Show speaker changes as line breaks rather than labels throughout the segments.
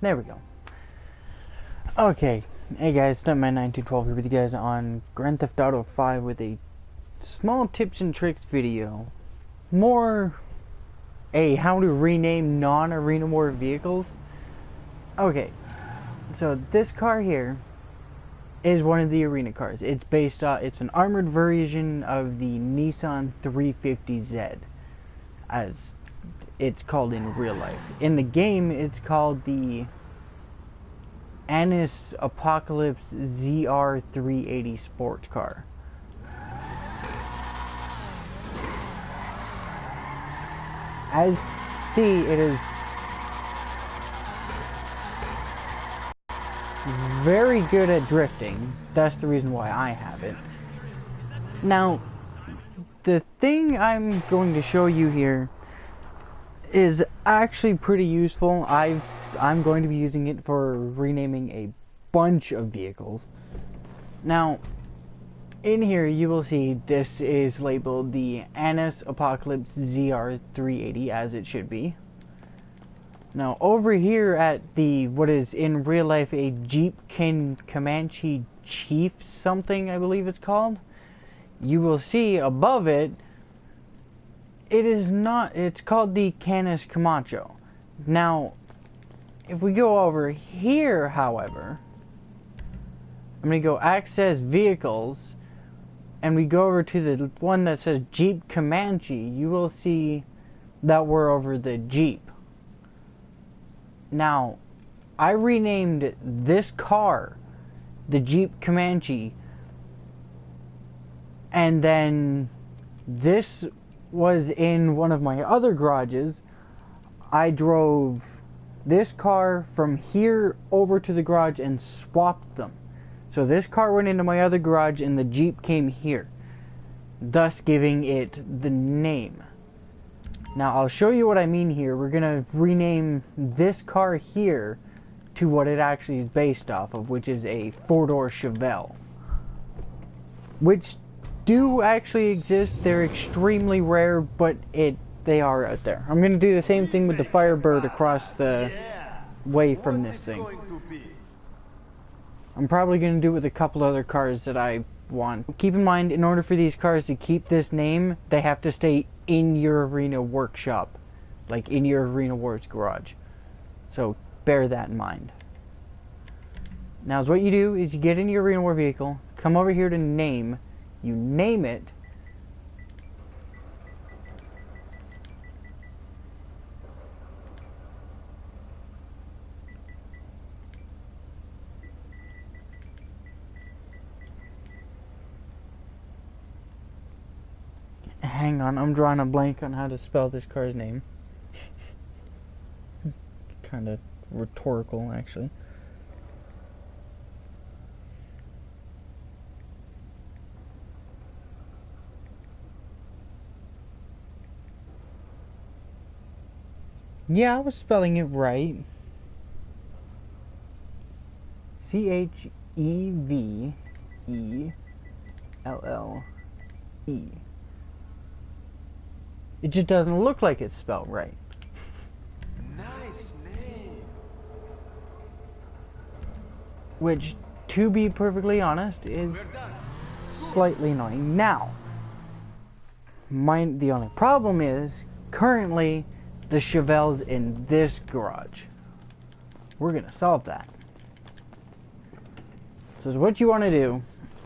There we go. Okay, hey guys, Stuntman9212 here with you guys on Grand Theft Auto 5 with a small tips and tricks video. More a how to rename non-Arena War vehicles. Okay, so this car here is one of the arena cars. It's based on, it's an armored version of the Nissan 350Z, as it's called in real life. In the game, it's called the Annis Apocalypse ZR380 sports car. As see, it is very good at drifting. That's the reason why I have it. Now, the thing I'm going to show you here is actually pretty useful. I'm going to be using it for renaming a bunch of vehicles. Now, in here you will see this is labeled the Annis Apocalypse ZR380, as it should be. Now, over here at the, what is in real life a Jeep Comanche Chief something, I believe it's called, you will see above it, it's called the Canis Camacho. Now, if we go over here, however, I'm going to go access vehicles, and we go over to the one that says Jeep Comanche, you will see that we're over the Jeep. Now, I renamed this car the Jeep Comanche, and then this was in one of my other garages. I drove this car from here over to the garage and swapped them. So this car went into my other garage and the Jeep came here, thus giving it the name. Now I'll show you what I mean here. We're gonna rename this car here to what it actually is based off of, which is a four-door Chevelle, which do actually exist. They're extremely rare, but they are out there. I'm gonna do the same thing with the Firebird across the way from this thing. I'm probably gonna do it with a couple other cars that I want. Keep in mind, in order for these cars to keep this name, they have to stay in your arena workshop, like in your Arena Wars garage. So bear that in mind. Now, what you do is you get into your Arena War vehicle, come over here to name, you name it, hang on, I'm drawing a blank on how to spell this car's name. Kind of rhetorical, actually. Yeah, I was spelling it right. Chevelle. It just doesn't look like it's spelled right.
Nice name.
Which, to be perfectly honest, is slightly annoying. Now, the only problem is, currently, the Chevelle's in this garage. We're gonna solve that. So what you want to do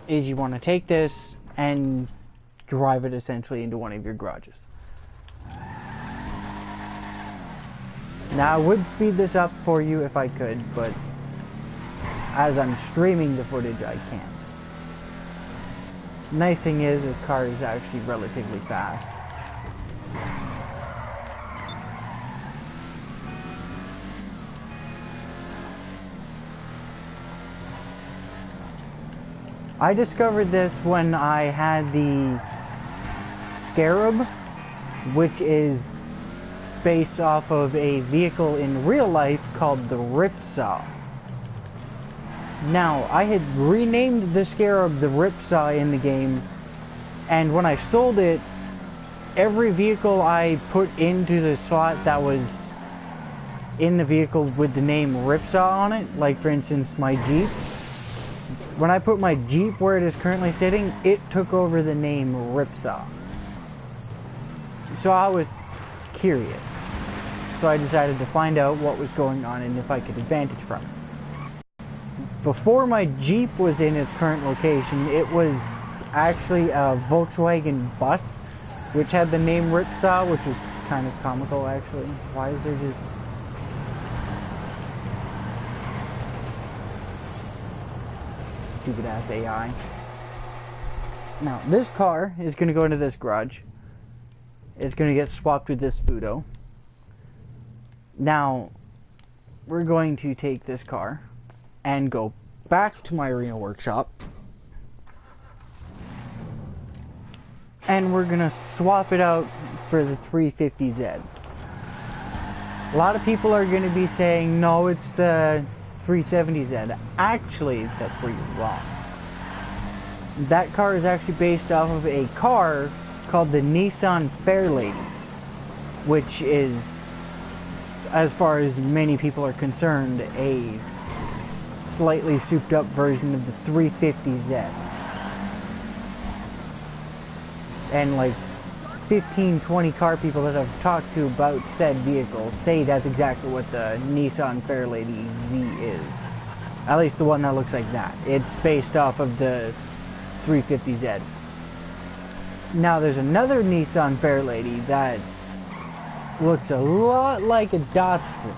is you want to take this and drive it essentially into one of your garages. Now, I would speed this up for you if I could, but as I'm streaming the footage, I can't. Nice thing is, this car is actually relatively fast. I discovered this when I had the Scarab, which is based off of a vehicle in real life called the Ripsaw. Now, I had renamed the Scarab the Ripsaw in the game, and when I sold it, every vehicle I put into the slot that was in the vehicle with the name Ripsaw on it. Like for instance, my Jeep. When I put my Jeep where it is currently sitting, it took over the name Ripsaw. So I was curious. So I decided to find out what was going on and if I could advantage from it. Before my Jeep was in its current location, it was actually a Volkswagen bus, which had the name Ripsaw, which was kind of comical actually. Why is there just... stupid ass AI. Now, this car is going to go into this garage. It's going to get swapped with this Fudo. Now, we're going to take this car and go back to my Reno workshop. And we're going to swap it out for the 350Z. A lot of people are going to be saying, no, it's the 370Z. Actually, that's where you're wrong. That car is actually based off of a car called the Nissan Fairlady, which is, as far as many people are concerned, a slightly souped up version of the 350Z. And like 15-20 car people that I've talked to about said vehicle say that's exactly what the Nissan Fairlady Z is. At least the one that looks like that. It's based off of the 350Z. Now there's another Nissan Fairlady that looks a lot like a Datsun.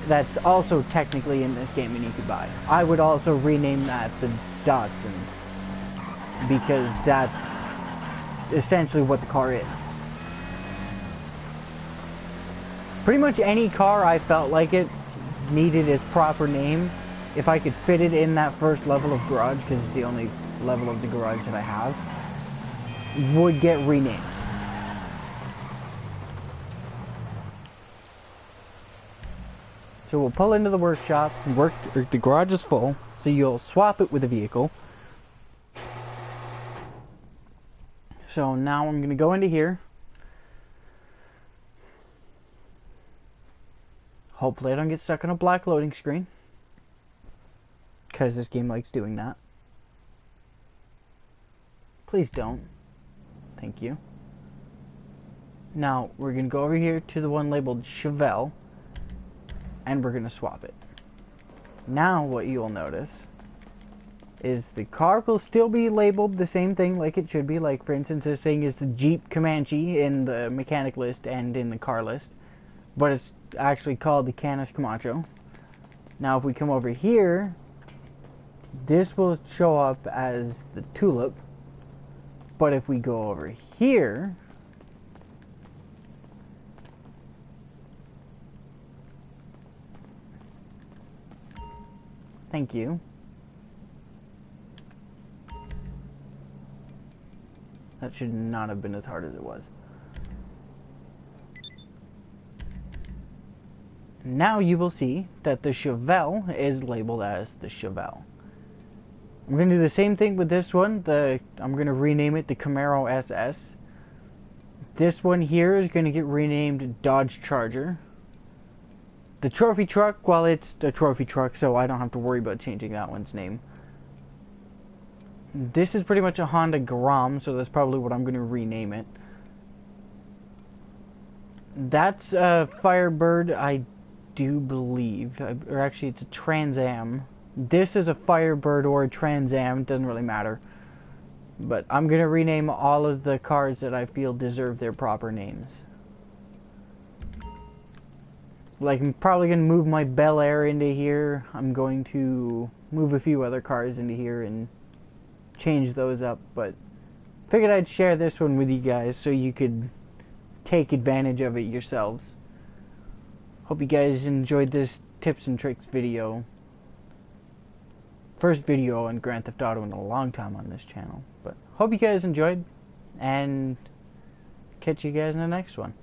That's also technically in this game and you could buy. I would also rename that the Datsun, because that's essentially what the car is. Pretty much any car I felt like it needed its proper name, if I could fit it in that first level of garage, because it's the only level of the garage that I have, would get renamed. So we'll pull into the workshop, the garage is full, so you'll swap it with a vehicle. So now I'm going to go into here. Hopefully I don't get stuck on a black loading screen, because this game likes doing that. Please don't. Thank you. Now we're going to go over here to the one labeled Chevelle, and we're going to swap it. Now what you'll notice is the car will still be labeled the same thing like it should be. Like for instance, this thing is the Jeep Comanche in the mechanic list and in the car list, but it's actually called the Canis Camacho. Now if we come over here, this will show up as the Tulip, but if we go over here, thank you. That should not have been as hard as it was. Now you will see that the Chevelle is labeled as the Chevelle. I'm going to do the same thing with this one. I'm going to rename it the Camaro SS. This one here is going to get renamed Dodge Charger. The trophy truck, well, it's a trophy truck, so I don't have to worry about changing that one's name. This is pretty much a Honda Grom, so that's probably what I'm going to rename it. That's a Firebird, I do believe. Or actually, it's a Trans Am. This is a Firebird or a Trans Am, it doesn't really matter. But I'm going to rename all of the cars that I feel deserve their proper names. Like, I'm probably going to move my Bel Air into here. I'm going to move a few other cars into here and change those up, but figured I'd share this one with you guys so you could take advantage of it yourselves. Hope you guys enjoyed this tips and tricks video. First video on Grand Theft Auto in a long time on this channel, but hope you guys enjoyed, and catch you guys in the next one.